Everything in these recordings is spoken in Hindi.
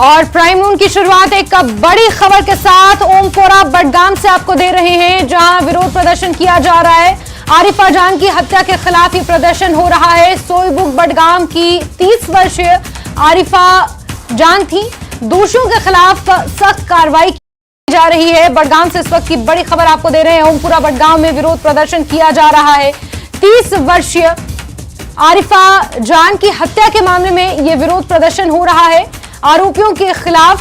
और प्राइम मून की शुरुआत एक बड़ी खबर के साथ ओमपोरा बडगाम से आपको दे रहे हैं, जहां विरोध प्रदर्शन किया जा रहा है। आरिफा जान की हत्या के खिलाफ ये प्रदर्शन हो रहा है। सोईबुक बडगाम की 30 वर्षीय आरिफा जान थी। दोषियों के खिलाफ सख्त कार्रवाई की जा रही है। बडगाम से इस वक्त की बड़ी खबर आपको दे रहे हैं। ओमपुरा बडगाम में विरोध प्रदर्शन किया जा रहा है। 30 वर्षीय आरिफा जान की हत्या के मामले में यह विरोध प्रदर्शन हो रहा है। आरोपियों के खिलाफ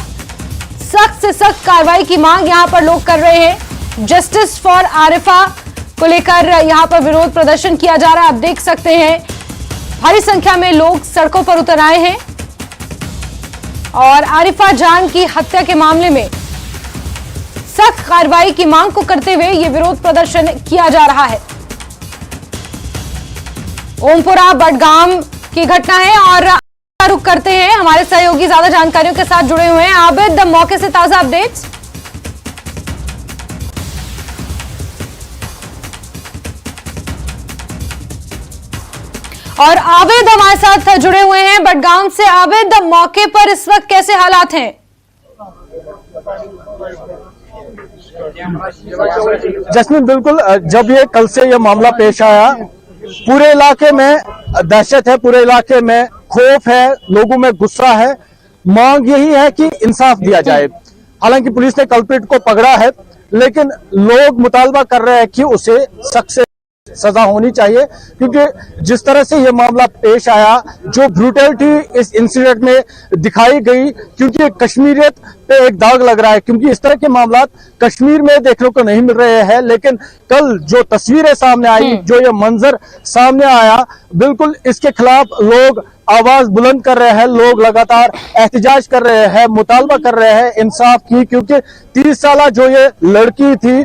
सख्त से सख्त कार्रवाई की मांग यहां पर लोग कर रहे हैं। जस्टिस फॉर आरिफा को लेकर यहां पर विरोध प्रदर्शन किया जा रहा है। आप देख सकते हैं भारी संख्या में लोग सड़कों पर उतर आए हैं और आरिफा जान की हत्या के मामले में सख्त कार्रवाई की मांग को करते हुए यह विरोध प्रदर्शन किया जा रहा है। ओमपुरा बडगाम की घटना है और रुक करते हैं। हमारे सहयोगी ज्यादा जानकारियों के साथ जुड़े हुए हैं। आबिद, मौके से ताजा अपडेट्स। और आबिद हमारे साथ जुड़े हुए हैं बडगाम से। आबिद, मौके पर इस वक्त कैसे हालात हैं? जस्मीन, बिल्कुल, जब ये कल से ये मामला पेश आया, पूरे इलाके में दहशत है, पूरे इलाके में खौफ है, लोगों में गुस्सा है। मांग यही है कि इंसाफ दिया जाए। हालांकि पुलिस ने कल्प्रिट को पकड़ा है, लेकिन लोग मुतालबा कर रहे हैं कि उसे सख्त से सजा होनी चाहिए, क्योंकि जिस तरह से ये मामला पेश आया, जो ब्रूटलिटी इस इंसिडेंट में दिखाई गई, क्योंकि कश्मीरियत पे एक दाग लग रहा है, क्योंकि इस तरह के मामला कश्मीर में देखने को नहीं मिल रहे हैं। लेकिन कल जो तस्वीरें सामने आई, जो ये मंजर सामने आया, बिल्कुल इसके खिलाफ लोग आवाज बुलंद कर रहे हैं। लोग लगातार एहतजाज कर रहे हैं, मुतालबा कर रहे हैं इंसाफ की, क्योंकि 30 साल जो ये लड़की थी,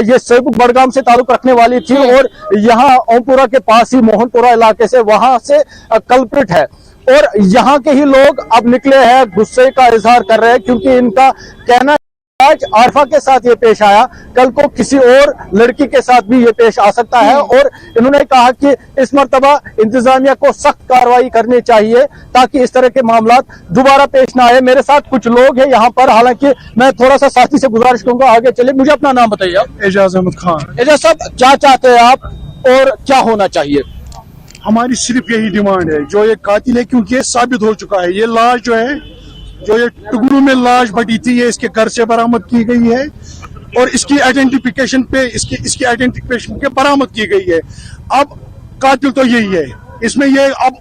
ये सोईबुक बडगाम से ताल्लुक रखने वाली थी और यहाँ ओमपुरा के पास ही मोहनपुरा इलाके से, वहां से कल्प्रिट है। और यहाँ के ही लोग अब निकले हैं, गुस्से का इजहार कर रहे हैं, क्योंकि इनका कहना आज आरिफा के साथ ये पेश आया, कल को किसी और लड़की के साथ भी ये पेश आ सकता है। और इन्होंने कहा कि इस मर्तबा इंतजामिया को सख्त कार्रवाई करनी चाहिए, ताकि इस तरह के मामला दोबारा पेश ना आए। मेरे साथ कुछ लोग हैं यहाँ पर, हालांकि मैं थोड़ा सा साथी से गुजारिश करूंगा आगे चले। मुझे अपना नाम बताइए आप। एजाज अहमद खान। एजाज साहब, क्या चाहते हैं आप और क्या होना चाहिए? हमारी सिर्फ यही डिमांड है, जो ये कातिल है, क्योंकि ये साबित हो चुका है, ये लाश जो है, जो ये टुकड़ों में लाश बटी थी, ये इसके घर से बरामद की गई है और इसकी आइडेंटिफिकेशन पे इसकी आइडेंटिफिकेशन के बरामद की गई है। अब कातिल तो यही है, इसमें ये अब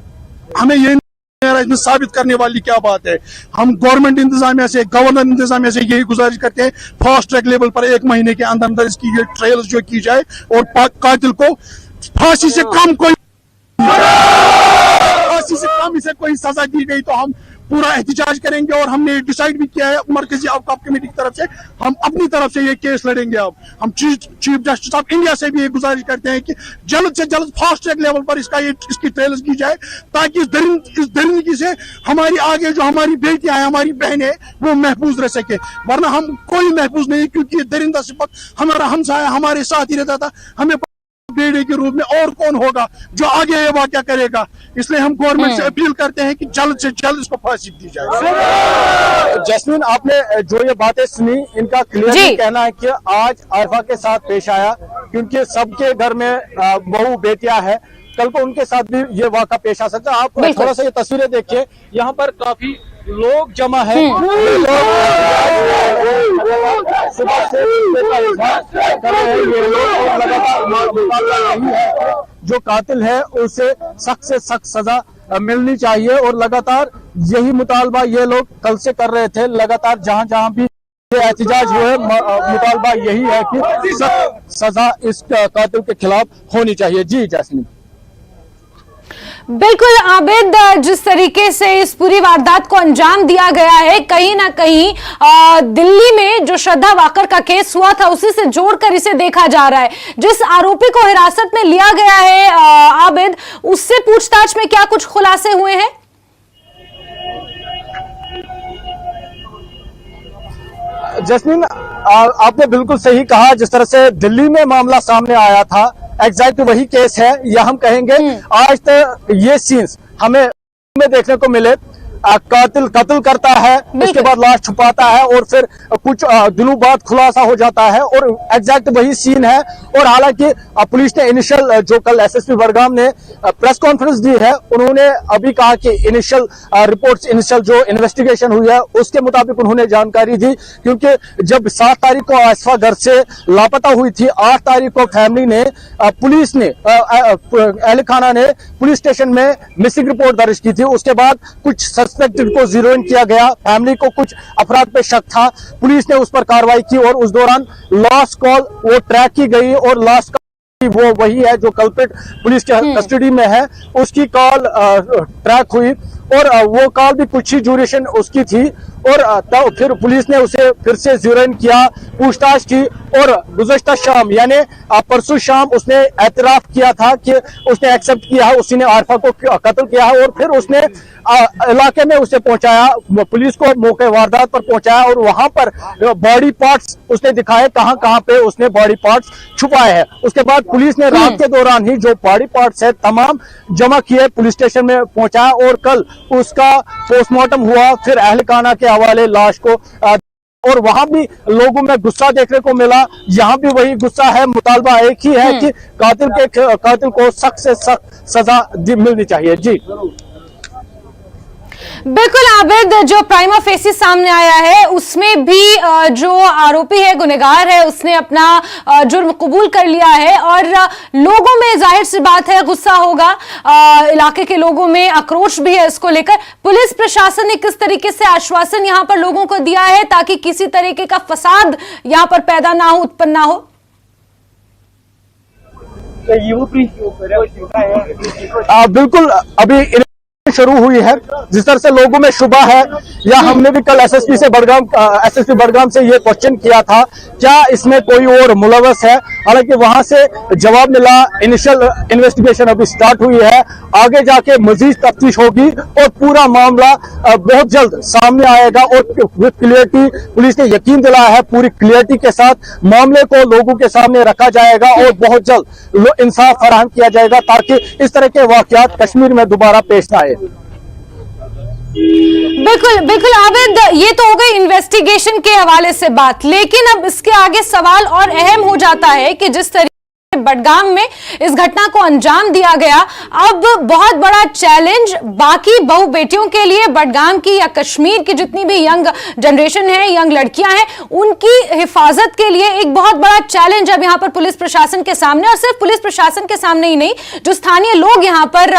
हमें ये इसमें साबित करने वाली क्या बात है। हम गवर्नमेंट इंतजामिया से, गवर्नर इंतजामिया से यही गुजारिश करते हैं, फास्ट ट्रैक लेवल पर 1 महीने के अंदर अंदर इसकी ये ट्रायल्स जो की जाए और कातिल को फांसी से कम इसे कोई सजा दी गई तो हम पूरा एहतजाज करेंगे। और हमने डिसाइड भी किया है मरकजी औकाफ कमेटी की तरफ से, हम अपनी तरफ से ये केस लड़ेंगे। अब हम चीफ जस्टिस ऑफ इंडिया से भी ये गुजारिश करते हैं कि जल्द से जल्द फास्ट ट्रैक लेवल पर इसकी ट्रायल्स की जाए, ताकि इस दरिंदगी से हमारी आगे जो हमारी बेटियां हैं, हमारी बहनें, वो महफूज रह सके। वरना हम कोई महफूज नहीं, क्योंकि ये दरिंदा सिपत हमारा हमसाया हमारे साथ ही रहता था। हमें बेटे के रूप में और कौन होगा जो आगे ये वाक़या करेगा। इसलिए हम गवर्नमेंट से अपील करते हैं कि जल्द से जल्द इसको फांसी दी जाए। जस्मीन, आपने जो ये बातें सुनी, इनका क्लियर कहना है कि आज आरिफा के साथ पेश आया, क्योंकि सबके घर में बहू बेटियां हैं, कल को उनके साथ भी ये वाक़ा पेश आ सकता है। आप थोड़ा सा ये तस्वीरें देखिए, यहाँ पर काफी लोग जमा है। सुबह से जो कातिल है उसे सख्त से सख्त सजा मिलनी चाहिए और लगातार यही मुतालबा ये लोग कल से कर रहे थे। लगातार जहां जहां भी एहतजाज हुए, मुतालबा यही है कि सख्त सजा इस कातिल के खिलाफ होनी चाहिए। जी जैस्मिन। बिल्कुल आबिद, जिस तरीके से इस पूरी वारदात को अंजाम दिया गया है, कहीं ना कहीं दिल्ली में जो श्रद्धा वाकर का केस हुआ था उसी से जोड़कर इसे देखा जा रहा है। जिस आरोपी को हिरासत में लिया गया है आबिद, उससे पूछताछ में क्या कुछ खुलासे हुए हैं? जस्मीन, आपने बिल्कुल सही कहा। जिस तरह से दिल्ली में मामला सामने आया था, एग्जैक्ट वही केस है। या हम कहेंगे आज तक ये सीन्स हमें देखने को मिले कातिल कत्ल करता है, उसके बाद लाश छुपाता है और फिर कुछ दिनों बाद खुलासा हो जाता है और एग्जैक्ट वही सीन है। और हालांकि पुलिस ने इनिशियल जो कल एसएसपी बड़गाम ने प्रेस कॉन्फ्रेंस दी है, उन्होंने अभी कहा कि इनिशियल रिपोर्ट्स, इनिशियल जो इन्वेस्टिगेशन हुई है उसके मुताबिक उन्होंने जानकारी दी, क्योंकि जब 7 तारीख को आसफा घर से लापता हुई थी, 8 तारीख को फैमिली ने पुलिस ने अहल खाना ने पुलिस स्टेशन में मिसिंग रिपोर्ट दर्ज की थी। उसके बाद कुछ सस्पेक्टेड को जीरो इन किया गया, फैमिली को कुछ अफराद पे शक था, पुलिस ने उस पर कार्रवाई की और उस दौरान लॉस्ट कॉल वो ट्रैक की गई और लास्ट वो वही है जो कल्प्रिट पुलिस के कस्टडी में है, उसकी कॉल ट्रैक हुई और वो कॉल भी कुछ ही ड्यूरेशन उसकी थी और तब फिर पुलिस ने उसे फिर से जीरो इन किया, पूछताछ की और गुज़श्ता शाम यानी परसों शाम उसने एतराफ किया था कि उसने एक्सेप्ट किया है, उसी ने आरिफा को कत्ल किया है और फिर उसने इलाके में उसे पहुंचाया, पुलिस को मौके वारदात पर पहुंचाया और वहां पर बॉडी पार्ट्स उसने दिखाए कहां कहां पे उसने बॉडी पार्ट्स छुपाए हैं। उसके बाद पुलिस ने रात के दौरान ही जो बॉडी पार्ट्स है तमाम जमा किए, पुलिस स्टेशन में पहुंचाया और कल उसका पोस्टमार्टम हुआ, फिर अहलखाना के हवाले लाश को और वहां भी लोगों में गुस्सा देखने को मिला, यहाँ भी वही गुस्सा है, मुतालबा एक ही है कि कातिल को सख्त से सख्त सजा मिलनी चाहिए। जी बिल्कुल आबिद, जो प्राइमा फेसी सामने आया है उसमें भी जो आरोपी है, गुनहगार है, उसने अपना जुर्म कबूल कर लिया है और लोगों में जाहिर सी बात है गुस्सा होगा, इलाके के लोगों में आक्रोश भी है इसको लेकर। पुलिस प्रशासन ने किस तरीके से आश्वासन यहां पर लोगों को दिया है ताकि किसी तरीके का फसाद यहां पर पैदा ना हो, उत्पन्न ना हो? बिल्कुल, अभी शुरू हुई है, जिस तरह से लोगों में शुबा है, या हमने भी कल एसएसपी बड़गाम से ये क्वेश्चन किया था क्या इसमें कोई और मुलव्वस है, हालांकि वहां से जवाब मिला इनिशियल इन्वेस्टिगेशन अभी स्टार्ट हुई है, आगे जाके मजीद तफ्तीश होगी और पूरा मामला बहुत जल्द सामने आएगा और विद क्लियरिटी पुलिस ने यकीन दिलाया है, पूरी क्लियरिटी के साथ मामले को लोगों के सामने रखा जाएगा और बहुत जल्द इंसाफ फराहम किया जाएगा ताकि इस तरह के वाकयात कश्मीर में दोबारा पेश न आए। बिल्कुल बिल्कुल आबिद, ये तो हो गई इन्वेस्टिगेशन के हवाले से बात, लेकिन अब इसके आगे सवाल और अहम हो जाता है कि जिस तरीके बडगाम में इस घटना को अंजाम दिया गया, अब बहुत बड़ा चैलेंज बाकी बहू बेटियों के लिए, बडगाम की या कश्मीर की जितनी भी यंग जनरेशन है, यंग लड़कियां हैं, उनकी हिफाजत के लिए एक बहुत बड़ा चैलेंज अब यहां पर पुलिस प्रशासन के सामने, और सिर्फ पुलिस प्रशासन के सामने ही नहीं, जो स्थानीय लोग यहां पर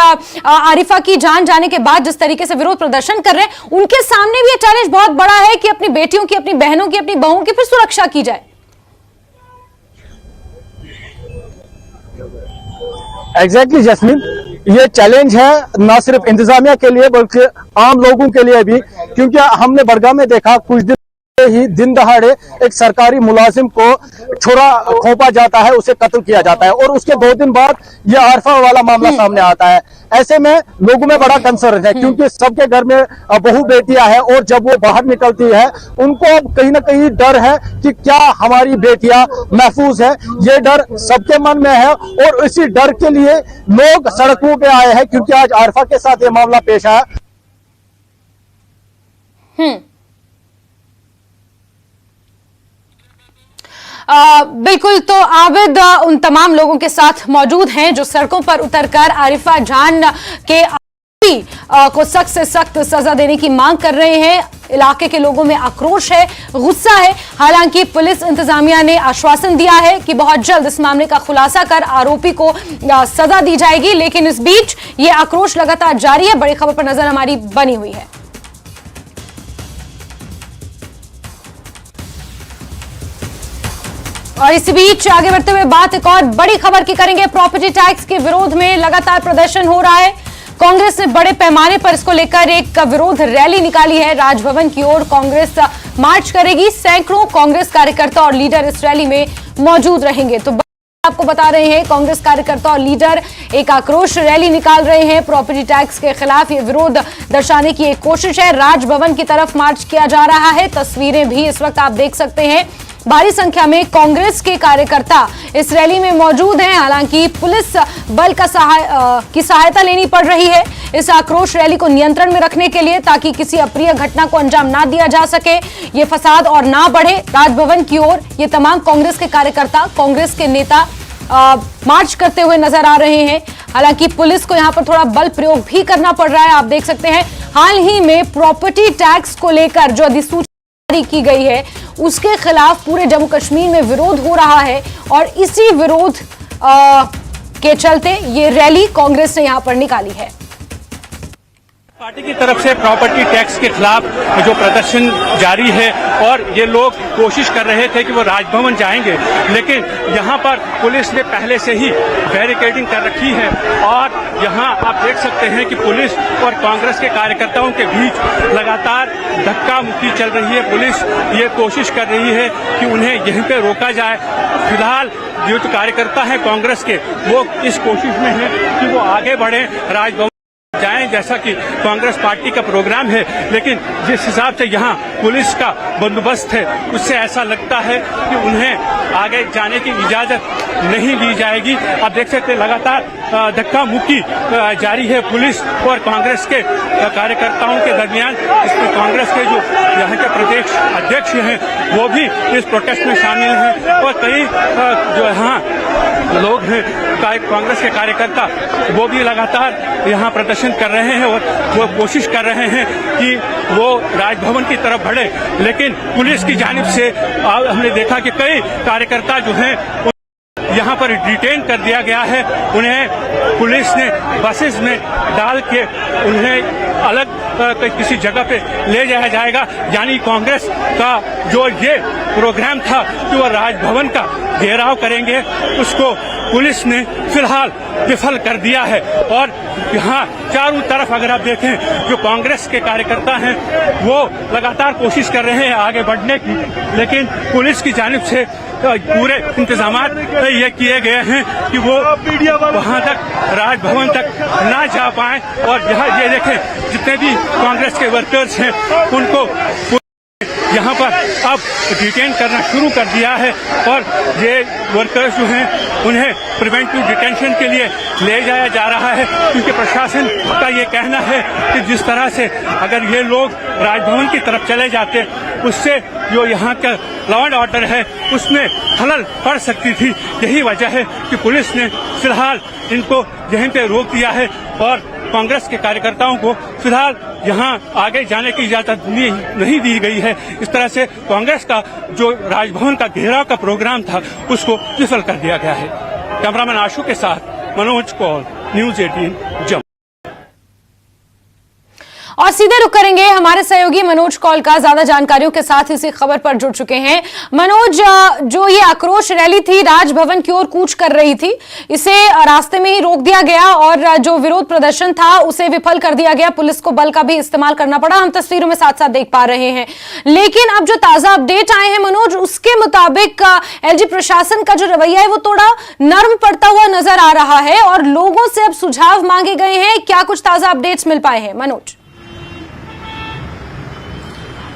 आरिफा की जान जाने के बाद जिस तरीके से विरोध प्रदर्शन कर रहे हैं, उनके सामने भी यह चैलेंज बहुत बड़ा है कि अपनी बेटियों की, अपनी बहनों की, अपनी बहुओं की फिर सुरक्षा की जाए। एग्जैक्टली जैस्मिन, ये चैलेंज है ना सिर्फ इंतजामिया के लिए बल्कि आम लोगों के लिए भी, क्योंकि हमने बडगाम में देखा कुछ दिन ही दिन दहाड़े एक सरकारी मुलाजिम को छुरा खोपा जाता है, उसे कत्ल किया जाता है और उसके 2 दिन बाद ये आरिफा वाला मामला सामने आता है। ऐसे में लोगों में बड़ा कंसर्न है क्योंकि सबके घर में बहू बेटियां हैं और जब वो बाहर निकलती है उनको कहीं ना कहीं डर है कि क्या हमारी बेटियां महफूज है, ये डर सबके मन में है और इसी डर के लिए लोग सड़कों पे आए हैं क्योंकि आज आरिफा के साथ ये मामला पेश आया। बिल्कुल, तो आबिद उन तमाम लोगों के साथ मौजूद हैं जो सड़कों पर उतरकर आरिफा जान के को सख्त से सख्त सजा देने की मांग कर रहे हैं। इलाके के लोगों में आक्रोश है, गुस्सा है। हालांकि पुलिस इंतजामिया ने आश्वासन दिया है कि बहुत जल्द इस मामले का खुलासा कर आरोपी को सजा दी जाएगी, लेकिन इस बीच ये आक्रोश लगातार जारी है। बड़ी खबर पर नजर हमारी बनी हुई है। और इसी बीच आगे बढ़ते हुए बात एक और बड़ी खबर की करेंगे। प्रॉपर्टी टैक्स के विरोध में लगातार प्रदर्शन हो रहा है। कांग्रेस ने बड़े पैमाने पर इसको लेकर एक विरोध रैली निकाली है। राजभवन की ओर कांग्रेस मार्च करेगी। सैकड़ों कांग्रेस कार्यकर्ता और लीडर इस रैली में मौजूद रहेंगे। तो आपको बता रहे हैं, कांग्रेस कार्यकर्ता और लीडर एक आक्रोश रैली निकाल रहे हैं। प्रॉपर्टी टैक्स के खिलाफ ये विरोध दर्शाने की एक कोशिश है। राजभवन की तरफ मार्च किया जा रहा है। तस्वीरें भी इस वक्त आप देख सकते हैं। भारी संख्या में कांग्रेस के कार्यकर्ता इस रैली में मौजूद हैं। हालांकि पुलिस बल की सहायता लेनी पड़ रही है। इस आक्रोश रैली को नियंत्रण में रखने के लिए, ताकि किसी अप्रिय घटना को अंजाम ना दिया जा सके, ये फसाद और ना बढ़े। राजभवन की ओर ये तमाम कांग्रेस के कार्यकर्ता, कांग्रेस के नेता मार्च करते हुए नजर आ रहे हैं। हालांकि पुलिस को यहां पर थोड़ा बल प्रयोग भी करना पड़ रहा है। आप देख सकते हैं हाल ही में प्रॉपर्टी टैक्स को लेकर जो अधिसूचना जारी की गई है, उसके खिलाफ पूरे जम्मू कश्मीर में विरोध हो रहा है और इसी विरोध के चलते ये रैली कांग्रेस ने यहां पर निकाली है। पार्टी की तरफ से प्रॉपर्टी टैक्स के खिलाफ जो प्रदर्शन जारी है और ये लोग कोशिश कर रहे थे कि वो राजभवन जाएंगे, लेकिन यहाँ पर पुलिस ने पहले से ही बैरिकेडिंग कर रखी है और यहाँ आप देख सकते हैं कि पुलिस और कांग्रेस के कार्यकर्ताओं के बीच लगातार धक्का मुक्की चल रही है। पुलिस ये कोशिश कर रही है कि उन्हें यहीं पे रोका जाए। फिलहाल जो कार्यकर्ता हैं कांग्रेस के, वो इस कोशिश में है कि वो आगे बढ़े, राजभवन जाएं, जैसा कि कांग्रेस पार्टी का प्रोग्राम है। लेकिन जिस हिसाब से यहाँ पुलिस का बंदोबस्त है, उससे ऐसा लगता है कि उन्हें आगे जाने की इजाजत नहीं दी जाएगी। आप देख सकते हैं लगातार धक्का मुक्की जारी है पुलिस और कांग्रेस के कार्यकर्ताओं के दरमियान। इसमें कांग्रेस के जो यहाँ के प्रदेश अध्यक्ष हैं, वो भी इस प्रोटेस्ट में शामिल हैं और कई जो यहाँ लोग हैं कांग्रेस के कार्यकर्ता, वो भी लगातार यहाँ प्रदर्शन कर रहे हैं और वो कोशिश कर रहे हैं कि वो राजभवन की तरफ बढ़े। लेकिन पुलिस की जानिब से हमने देखा कि कई कार्यकर्ता जो हैं यहाँ पर डिटेन कर दिया गया है। उन्हें पुलिस ने बसेस में डाल के उन्हें अलग किसी जगह पे ले जाया जाएगा। यानी कांग्रेस का जो ये प्रोग्राम था कि वो राजभवन का घेराव करेंगे, उसको पुलिस ने फिलहाल विफल कर दिया है। और यहाँ चारों तरफ अगर आप देखें, जो कांग्रेस के कार्यकर्ता हैं वो लगातार कोशिश कर रहे हैं आगे बढ़ने की, लेकिन पुलिस की जानिब से पूरे इंतजाम ये किए गए हैं कि वो वहां तक राजभवन तक ना जा पाए। और यहाँ ये देखें जितने भी कांग्रेस के वर्कर्स हैं उनको यहाँ पर अब डिटेन करना शुरू कर दिया है और ये वर्कर्स जो हैं उन्हें प्रिवेंटिव डिटेंशन के लिए ले जाया जा रहा है, क्योंकि प्रशासन का ये कहना है कि जिस तरह से अगर ये लोग राजभवन की तरफ चले जाते, उससे जो यहाँ का लॉ एंड ऑर्डर है उसमें खलल पड़ सकती थी। यही वजह है कि पुलिस ने फिलहाल इनको यहीं पे रोक दिया है और कांग्रेस के कार्यकर्ताओं को फिलहाल यहाँ आगे जाने की इजाजत नहीं दी गई है। इस तरह से कांग्रेस का जो राजभवन का घेराव का प्रोग्राम था उसको विफल कर दिया गया है। कैमरामैन आशु के साथ मनोज कौल, न्यूज 18 जम्मू। और सीधे रुक करेंगे हमारे सहयोगी मनोज कौल का, ज्यादा जानकारियों के साथ इसी खबर पर जुड़ चुके हैं। मनोज, जो ये आक्रोश रैली थी राजभवन की ओर कूच कर रही थी, इसे रास्ते में ही रोक दिया गया और जो विरोध प्रदर्शन था उसे विफल कर दिया गया। पुलिस को बल का भी इस्तेमाल करना पड़ा, हम तस्वीरों में साथ साथ देख पा रहे हैं। लेकिन अब जो ताजा अपडेट आए हैं मनोज, उसके मुताबिक एलजी प्रशासन का जो रवैया है वो थोड़ा नर्म पड़ता हुआ नजर आ रहा है और लोगों से अब सुझाव मांगे गए हैं। क्या कुछ ताजा अपडेट्स मिल पाए हैं मनोज?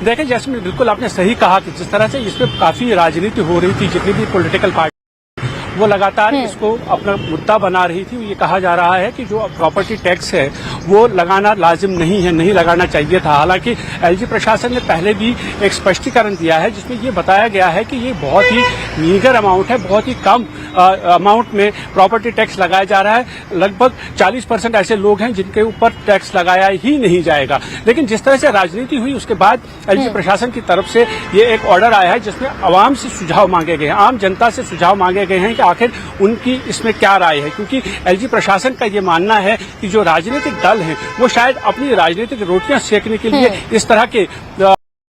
देखिए जैस्मिन, बिल्कुल आपने सही कहा कि जिस तरह से इसमें काफी राजनीति हो रही थी, जितनी भी पॉलिटिकल पार्टी वो लगातार इसको अपना मुद्दा बना रही थी। ये कहा जा रहा है कि जो प्रॉपर्टी टैक्स है वो लगाना लाजिम नहीं है, नहीं लगाना चाहिए था। हालांकि एलजी प्रशासन ने पहले भी एक स्पष्टीकरण दिया है जिसमें ये बताया गया है कि ये बहुत ही मीगर अमाउंट है, बहुत ही कम अमाउंट में प्रॉपर्टी टैक्स लगाया जा रहा है। लगभग 40% ऐसे लोग हैं जिनके ऊपर टैक्स लगाया ही नहीं जाएगा। लेकिन जिस तरह से राजनीति हुई उसके बाद एलजी प्रशासन की तरफ से ये एक ऑर्डर आया है जिसमें आवाम से सुझाव मांगे गए हैं, आम जनता से सुझाव मांगे गए हैं कि आखिर उनकी इसमें क्या राय है। क्योंकि एलजी प्रशासन का ये मानना है कि जो राजनीतिक दल हैं वो शायद अपनी राजनीतिक रोटियां सेकने के लिए इस तरह के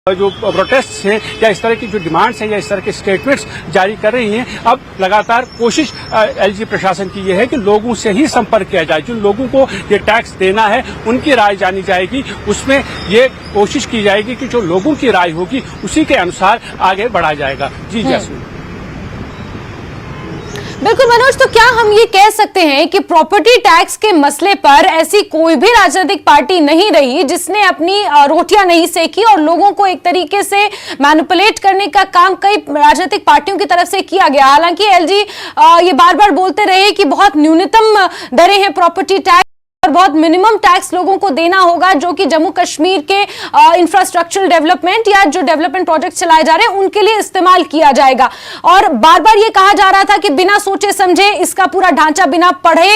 जो प्रोटेस्ट हैं या इस तरह की जो डिमांड्स हैं या इस तरह के स्टेटमेंट्स जारी कर रही हैं। अब लगातार कोशिश एलजी प्रशासन की ये है कि लोगों से ही संपर्क किया जाए, जिन लोगों को ये टैक्स देना है उनकी राय जानी जाएगी, उसमें ये कोशिश की जाएगी कि जो लोगों की राय होगी उसी के अनुसार आगे बढ़ा जाएगा। जी जैस्मिन। बिल्कुल मनोज, तो क्या हम ये कह सकते हैं कि प्रॉपर्टी टैक्स के मसले पर ऐसी कोई भी राजनीतिक पार्टी नहीं रही जिसने अपनी रोटियां नहीं सेकी और लोगों को एक तरीके से मैनिपुलेट करने का काम कई राजनीतिक पार्टियों की तरफ से किया गया? हालांकि एलजी ये बार बार बोलते रहे कि बहुत न्यूनतम दरें हैं प्रॉपर्टी टैक्स, और बहुत मिनिमम टैक्स लोगों को देना होगा, जो कि जम्मू कश्मीर के इंफ्रास्ट्रक्चरल डेवलपमेंट या जो डेवलपमेंट प्रोजेक्ट चलाए जा रहे हैं उनके लिए इस्तेमाल किया जाएगा। और बार बार ये कहा जा रहा था कि बिना सोचे समझे, इसका पूरा ढांचा बिना पढ़े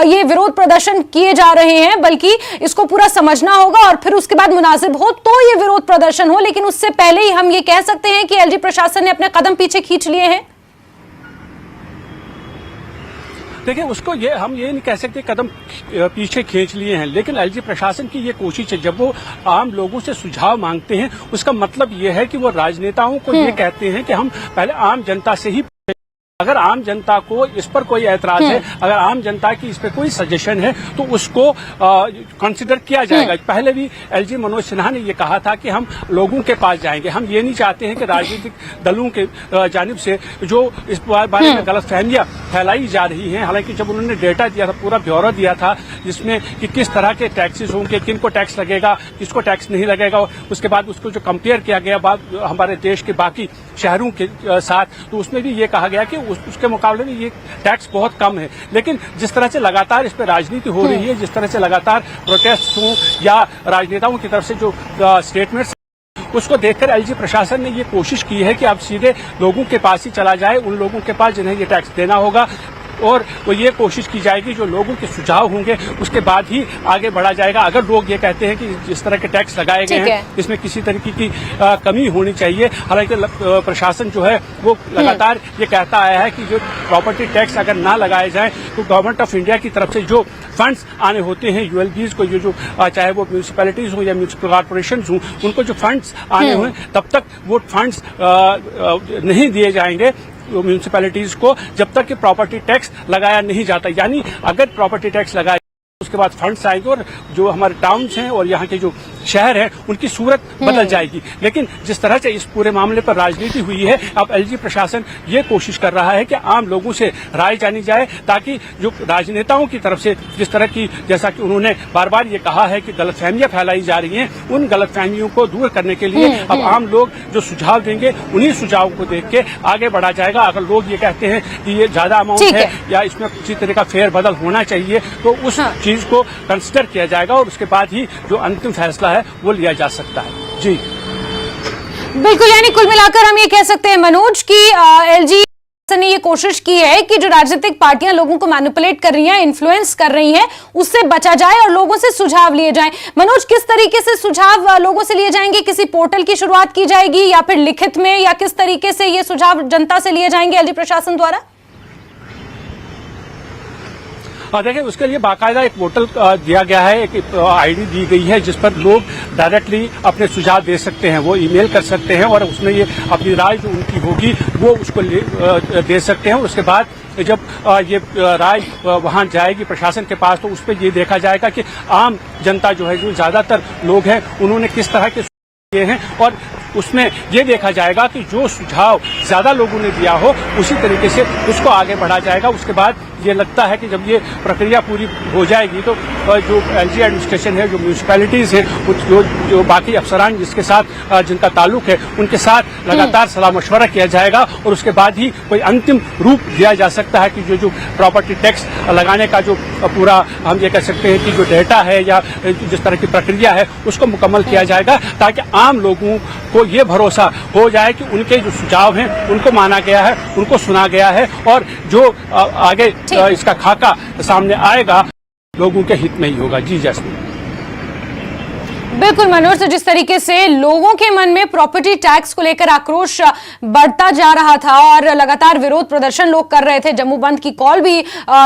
ये विरोध प्रदर्शन किए जा रहे हैं, बल्कि इसको पूरा समझना होगा और फिर उसके बाद मुनासिब हो तो ये विरोध प्रदर्शन हो। लेकिन उससे पहले ही हम ये कह सकते हैं कि एलजी प्रशासन ने अपने कदम पीछे खींच लिए हैं। देखिए, उसको हम ये नहीं कह सकते कदम पीछे खींच लिए हैं, लेकिन एलजी प्रशासन की ये कोशिश है, जब वो आम लोगों से सुझाव मांगते हैं उसका मतलब ये है कि वो राजनेताओं को ये कहते हैं कि हम पहले आम जनता से ही, अगर आम जनता को इस पर कोई ऐतराज है, अगर आम जनता की इस पर कोई सजेशन है तो उसको कंसिडर किया जाएगा। पहले भी एलजी मनोज सिन्हा ने ये कहा था कि हम लोगों के पास जाएंगे, हम ये नहीं चाहते हैं कि राजनीतिक दलों के जानिब से जो इस बारे में गलतफहमियां फैलाई जा रही हैं। हालांकि जब उन्होंने डेटा दिया था, पूरा ब्यौरा दिया था जिसमें कि किस तरह के टैक्सेस होंगे, किन को टैक्स लगेगा, किसको टैक्स नहीं लगेगा, उसके बाद उसको जो कंपेयर किया गया हमारे देश के बाकी शहरों के साथ, तो उसमें भी ये कहा गया कि उसके मुकाबले में ये टैक्स बहुत कम है। लेकिन जिस तरह से लगातार इस पर राजनीति हो रही है, जिस तरह से लगातार प्रोटेस्ट हों या राजनेताओं की तरफ से जो स्टेटमेंट्स, उसको देखकर एलजी प्रशासन ने ये कोशिश की है कि अब सीधे लोगों के पास ही चला जाए, उन लोगों के पास जिन्हें ये टैक्स देना होगा, और वो ये कोशिश की जाएगी जो लोगों के सुझाव होंगे उसके बाद ही आगे बढ़ा जाएगा। अगर लोग ये कहते हैं कि जिस तरह के टैक्स लगाए गए हैं इसमें किसी तरीके की कमी होनी चाहिए, हालांकि प्रशासन जो है वो लगातार ये कहता आया है कि जो प्रॉपर्टी टैक्स अगर ना लगाए जाए तो गवर्नमेंट ऑफ इंडिया की तरफ से जो फंड्स आने होते हैं यूएलबीज को, जो चाहे वो म्यूनिसिपैलिटीज हो या म्यूनिसिपल कॉर्पोरेशन हो, उनको जो फंड्स आने हुए तब तक वो फंड्स नहीं दिए जाएंगे म्यूनिसिपैलिटीज को जब तक कि प्रॉपर्टी टैक्स लगाया नहीं जाता। यानी अगर प्रॉपर्टी टैक्स लगाया उसके बाद फंड्स आएंगे और जो हमारे टाउन्स हैं और यहाँ के जो शहर है उनकी सूरत बदल जाएगी। लेकिन जिस तरह से इस पूरे मामले पर राजनीति हुई है, अब एलजी प्रशासन ये कोशिश कर रहा है कि आम लोगों से राय जानी जाए, ताकि जो राजनेताओं की तरफ से जिस तरह की, जैसा कि उन्होंने बार बार ये कहा है कि गलतफहमियां फैलाई जा रही हैं, उन गलतफहमियों को दूर करने के लिए अब आम लोग जो सुझाव देंगे उन्हीं सुझावों को देख के आगे बढ़ा जाएगा। अगर लोग ये कहते हैं कि ये ज्यादा अमाउंट है या इसमें किसी तरह का फेरबदल होना चाहिए तो उस चीज को कंसिडर किया जाएगा और उसके बाद ही जो अंतिम फैसला है वो लिया जा सकता है। जी बिल्कुल, यानी कुल मिलाकर हम ये कह सकते हैं मनोज की एलजी ने ये कोशिश की है कि जो राजनीतिक पार्टियां लोगों को मैनिपुलेट कर रही हैं, इन्फ्लुएंस कर रही हैं, उससे बचा जाए और लोगों से सुझाव लिए जाएं। मनोज, किस तरीके से सुझाव लोगों से लिए जाएंगे? किसी पोर्टल की शुरुआत की जाएगी या फिर लिखित में, या किस तरीके से ये सुझाव जनता से लिए जाएंगे एलजी प्रशासन द्वारा? देखिए, उसके लिए बाकायदा एक पोर्टल दिया गया है, एक आईडी दी गई है जिस पर लोग डायरेक्टली अपने सुझाव दे सकते हैं, वो ईमेल कर सकते हैं और उसमें ये अपनी राय जो उनकी होगी वो उसको दे सकते हैं। उसके बाद जब ये राय वहां जाएगी प्रशासन के पास तो उस पर ये देखा जाएगा कि आम जनता जो है, जो ज्यादातर लोग हैं, उन्होंने किस तरह के किए हैं और उसमें ये देखा जाएगा कि जो सुझाव ज्यादा लोगों ने दिया हो उसी तरीके से उसको आगे बढ़ा जाएगा। उसके बाद ये लगता है कि जब ये प्रक्रिया पूरी हो जाएगी तो जो एलजी एडमिनिस्ट्रेशन है, जो म्यूनिसिपैलिटीज है, जो बाकी अफसरान जिसके साथ जिनका ताल्लुक है, उनके साथ लगातार सलाह मशवरा किया जाएगा और उसके बाद ही कोई अंतिम रूप दिया जा सकता है कि जो प्रॉपर्टी टैक्स लगाने का जो पूरा हम ये कह सकते हैं कि जो डेटा है या जिस तरह की प्रक्रिया है उसको मुकम्मल किया जाएगा, ताकि आम लोगों को ये भरोसा हो जाए कि उनके जो सुझाव हैं उनको माना गया है, उनको सुना गया है और जो आगे इसका खाका सामने आएगा लोगों के हित में ही होगा। जी जैस्मीन। बिल्कुल मनोज, तो जिस तरीके से लोगों के मन में प्रॉपर्टी टैक्स को लेकर आक्रोश बढ़ता जा रहा था और लगातार विरोध प्रदर्शन लोग कर रहे थे, जम्मू बंद की कॉल भी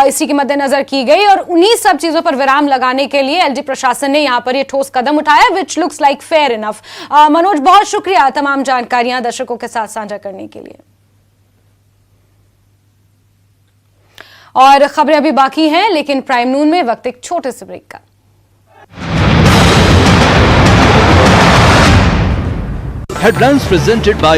इसी के मद्देनजर की गई और उन्हीं सब चीजों पर विराम लगाने के लिए एलजी प्रशासन ने यहां पर ये ठोस कदम उठाया, which looks like fair enough. Manoj, बहुत शुक्रिया तमाम जानकारियां दर्शकों के साथ साझा करने के लिए। और खबरें अभी बाकी हैं, लेकिन प्राइम नून में वक्त एक छोटे से ब्रेक का। Headlines presented by